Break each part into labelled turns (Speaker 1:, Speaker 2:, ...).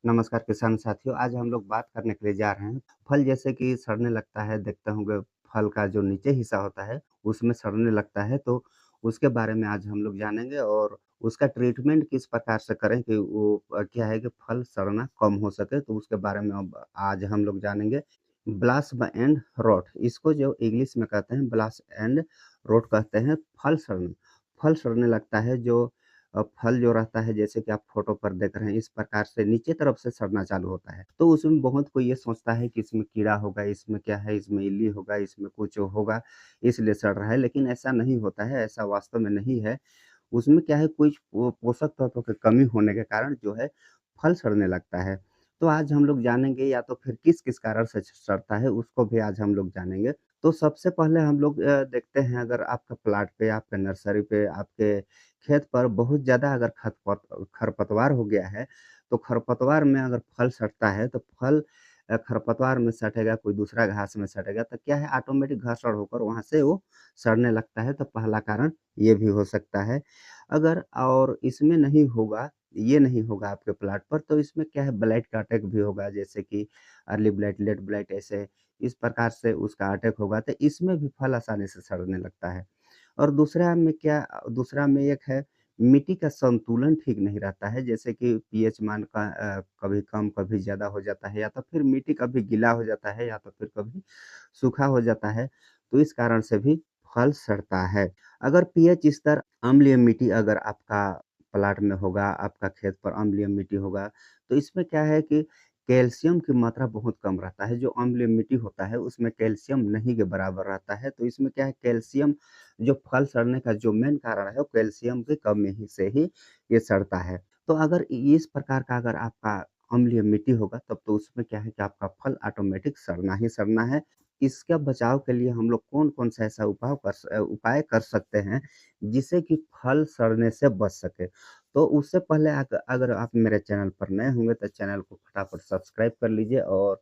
Speaker 1: नमस्कार किसान साथियों, आज हम लोग बात करने के लिए जा रहे हैं, फल जैसे कि सड़ने लगता है, देखते होंगे फल का जो नीचे हिस्सा होता है, उसमें सड़ने लगता है, तो उसके बारे में आज हम लोग जानेंगे और उसका ट्रीटमेंट किस प्रकार से करें कि वो क्या है कि फल सड़ना कम हो सके, तो उसके बारे में अब आज हम लोग जानेंगे। ब्लास्ट एंड रॉट, इसको जो इंग्लिश में कहते हैं ब्लास्ट एंड रॉट कहते हैं, फल सड़ना। फल सड़ने लगता है जो फल जो रहता है जैसे कि आप फ़ोटो पर देख रहे हैं इस प्रकार से नीचे तरफ से सड़ना चालू होता है। तो उसमें बहुत कोई ये सोचता है कि इसमें कीड़ा होगा, इसमें क्या है, इसमें इल्ली होगा, इसमें कुछ होगा इसलिए सड़ रहा है, लेकिन ऐसा नहीं होता है, ऐसा वास्तव में नहीं है। उसमें क्या है कुछ पोषक तत्वों की कमी होने के कारण जो है फल सड़ने लगता है। तो आज हम लोग जानेंगे या तो फिर किस-किस कारण से सड़ता है उसको भी आज हम लोग जानेंगे। तो सबसे पहले हम लोग देखते हैं अगर आपका प्लाट पे, आपके नर्सरी पे, आपके खेत पर बहुत ज़्यादा अगर खरपतवार हो गया है, तो खरपतवार में अगर फल सड़ता है तो फल खरपतवार में सटेगा, कोई दूसरा घास में सटेगा तो क्या है ऑटोमेटिक घर्षण होकर वहाँ से वो सड़ने लगता है, तो पहला कारण ये भी हो सकता है। अगर और इसमें नहीं होगा, ये नहीं होगा आपके प्लाट पर तो इसमें क्या है ब्लाइट का अटैक भी होगा जैसे कि अर्ली ब्लाइट, लेट ब्लाइट ऐसे इस प्रकार से उसका अटैक होगा तो इसमें भी फल आसानी से सड़ने लगता है। और दूसरा में एक है मिट्टी का संतुलन ठीक नहीं रहता है, जैसे कि पीएच मान का कभी कम, कभी ज़्यादा हो जाता है या तो फिर मिट्टी कभी गीला हो जाता है या तो फिर कभी सूखा हो जाता है, तो इस कारण से भी फल सड़ता है। अगर पीएच स्तर अम्लीय मिट्टी अगर आपका प्लाट में होगा, आपका खेत पर अम्लीय मिट्टी होगा, तो इसमें क्या है कि कैल्शियम की मात्रा बहुत कम रहता है, जो अम्लीय मिट्टी होता है उसमें कैल्शियम नहीं के बराबर रहता है, तो इसमें क्या है कैल्शियम जो फल सड़ने का जो मेन कारण है, वो कैल्शियम की कमी ही से ही ये सड़ता है। तो अगर इस प्रकार का अगर आपका अम्लीय मिट्टी होगा, तब तो उसमें क्या है कि आपका फल ऑटोमेटिक सड़ना ही सड़ना है। इसका बचाव के लिए हम लोग कौन-कौन सा ऐसा उपाय कर सकते हैं, जिससे कि फल सड़ने से बच सके। तो उससे पहले अगर आप मेरे चैनल पर नए होंगे, तो चैनल को फटाफट सब्सक्राइब कर लीजिए और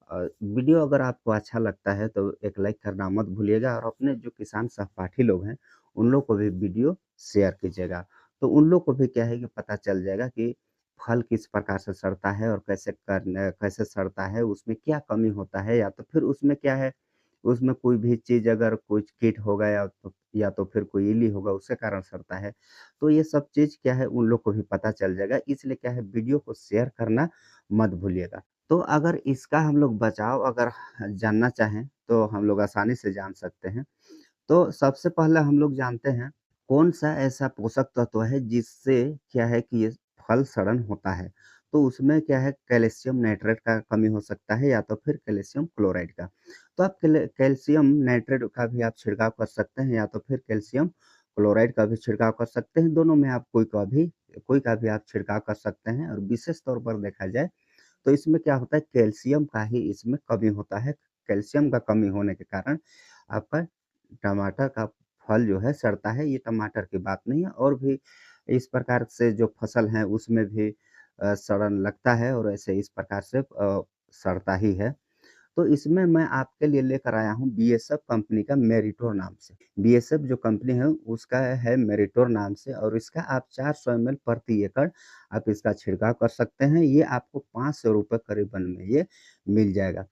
Speaker 1: वीडियो अगर आपको अच्छा लगता है तो एक लाइक करना मत भूलिएगा और अपने जो किसान सहपाठी लोग हैं, उन लोग को भी वीडियो शेयर कीजिएगा। तो उन लोग को भी क्या है कि पता चल जाएगा कि फल किस प्रकार से सड़ता है और कैसे सड़ता है, उसमें क्या कमी होता है या तो फिर उसमें क्या है, उसमें कोई भी चीज़ अगर कुछ कीट होगा या तो फिर कोई इल्ली होगा उसके कारण सड़ता है। तो ये सब चीज़ क्या है उन लोग को भी पता चल जाएगा, इसलिए क्या है वीडियो को शेयर करना मत भूलिएगा। तो अगर इसका हम लोग बचाव अगर जानना चाहें, तो हम लोग आसानी से जान सकते हैं। तो सबसे पहले हम लोग जानते हैं, कौन-सा ऐसा पोषक तत्व है जिससे क्या है कि ये फल सड़न होता है। तो उसमें क्या है कैल्शियम नाइट्रेट का कमी हो सकता है या तो फिर कैल्शियम क्लोराइड का। तो आप कैल्शियम नाइट्रेट का भी आप छिड़काव कर सकते हैं या तो फिर कैल्शियम क्लोराइड का भी छिड़काव कर सकते हैं। दोनों में आप कोई का भी आप छिड़काव कर सकते हैं और विशेष तौर पर देखा जाए तो इसमें क्या होता है कैल्शियम का ही इसमें कमी होता है। कैल्शियम का कमी होने के कारण आपका टमाटर का फल जो है सड़ता है, ये टमाटर की बात नहीं है और भी इस प्रकार से जो फसल है उसमें भी सड़न लगता है और ऐसे इस प्रकार से सड़ता ही है। तो इसमें मैं आपके लिए लेकर आया हूँ बीएसएफ कंपनी का मेरिटोर नाम से। बीएसएफ जो कंपनी है उसका है मेरिटोर नाम से और इसका आप 400 एमएल प्रति एकड़ आप इसका छिड़काव कर सकते हैं। ये आपको ₹500 करीबन में ये मिल जाएगा।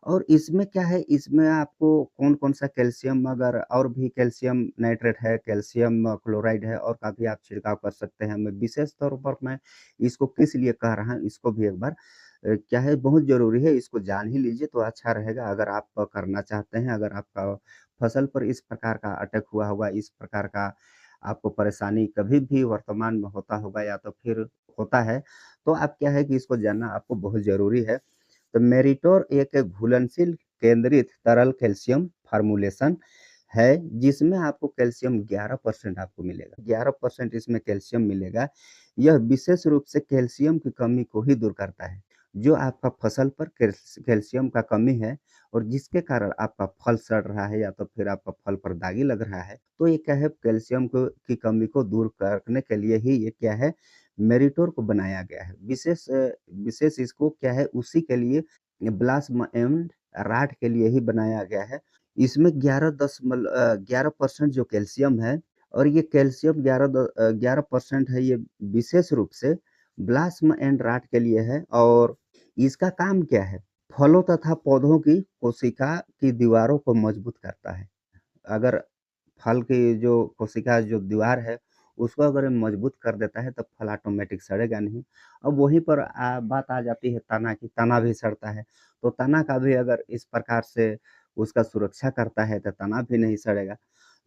Speaker 1: और इसमें क्या है, इसमें आपको कौन-कौन सा कैल्शियम अगर और भी कैल्शियम नाइट्रेट है, कैल्शियम क्लोराइड है और का भी आप छिड़काव कर सकते हैं। मैं विशेष तौर पर मैं इसको किस लिए कह रहा हूँ, इसको भी एक बार क्या है बहुत ज़रूरी है, इसको जान ही लीजिए तो अच्छा रहेगा अगर आप करना चाहते हैं, अगर आपका फसल पर इस प्रकार का अटैक हुआ होगा, इस प्रकार का आपको परेशानी कभी भी वर्तमान में होता होगा या तो फिर होता है, तो आप क्या है कि इसको जानना आपको बहुत ज़रूरी है। तो मेरिटोर एक घुलनशील केंद्रित तरल कैल्शियम फार्मूलेशन है, जिसमें आपको कैल्शियम 11% आपको मिलेगा। 11% इसमें कैल्शियम मिलेगा। यह विशेष रूप से कैल्शियम की कमी को ही दूर करता है। जो आपका फसल पर कैल्शियम का कमी है और जिसके कारण आपका फल सड़ रहा है या तो फिर आपका फल पर दागी लग रहा है, तो ये क्या है कैल्शियम को की कमी को दूर करने के लिए ही ये क्या है मेरिटोर को बनाया गया है। विशेष इसको क्या है उसी के लिए ब्लास्म एंड राट के लिए ही बनाया गया है। इसमें 11% जो कैल्शियम है और ये कैल्शियम 11% है ये विशेष रूप से ब्लास्म एंड राट के लिए है और इसका काम क्या है? फलों तथा पौधों की कोशिका की दीवारों को मजबूत करता है। अगर फल की जो कोशिका जो दीवार है, उसको अगर ये मजबूत कर देता है, तब फल ऑटोमेटिक सड़ेगा नहीं। अब वहीं पर बात आ जाती है तना की, तना भी सड़ता है। तो तना का भी अगर इस प्रकार से उसका सुरक्षा करता है, तो तना भी नहीं सड़ेगा।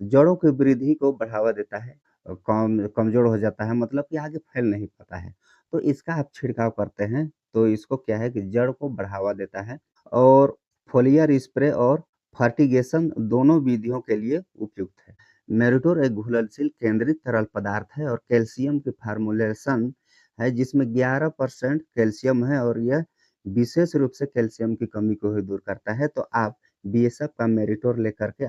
Speaker 1: जड़ों की वृद्धि को बढ़ावा देता है, कमज़ोर हो जाता है मतलब कि आगे फैल नहीं पाता है। तो इसका आप छिड़काव करते हैं, तो इसको क्या है कि जड़ को बढ़ावा देता है और फोलियर स्प्रे और फर्टिगेशन दोनों विधियों के लिए उपयुक्त है। मेरिटोर एक घुलनशील केंद्रित तरल पदार्थ है और कैल्शियम की फार्मूलेशन है जिसमें 11% कैल्शियम है और यह विशेष रूप से कैल्शियम की कमी को ही दूर करता है। तो आप बीएसएफ का मेरिटोर लेकर के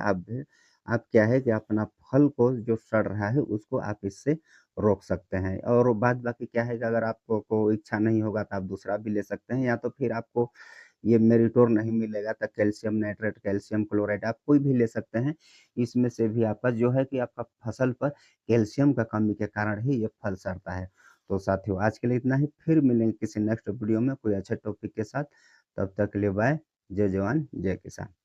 Speaker 1: आप क्या है कि अपना फल को जो सड़ रहा है उसको आप इससे रोक सकते हैं और बाद बाकी क्या है कि अगर आपको को इच्छा नहीं होगा तो आप दूसरा भी ले सकते हैं या तो फिर आपको ये मेरिटोर नहीं मिलेगा तो कैल्शियम नाइट्रेट, कैल्शियम क्लोराइड आप कोई भी ले सकते हैं। इसमें से भी आपका जो है कि आपका फसल पर कैल्शियम का कमी के कारण ही ये फल सड़ता है। तो साथियों आज के लिए इतना ही, फिर मिलेंगे किसी नेक्स्ट वीडियो में कोई अच्छे टॉपिक के साथ। तब तक के लिए बाय। जय जवान, जय किसान।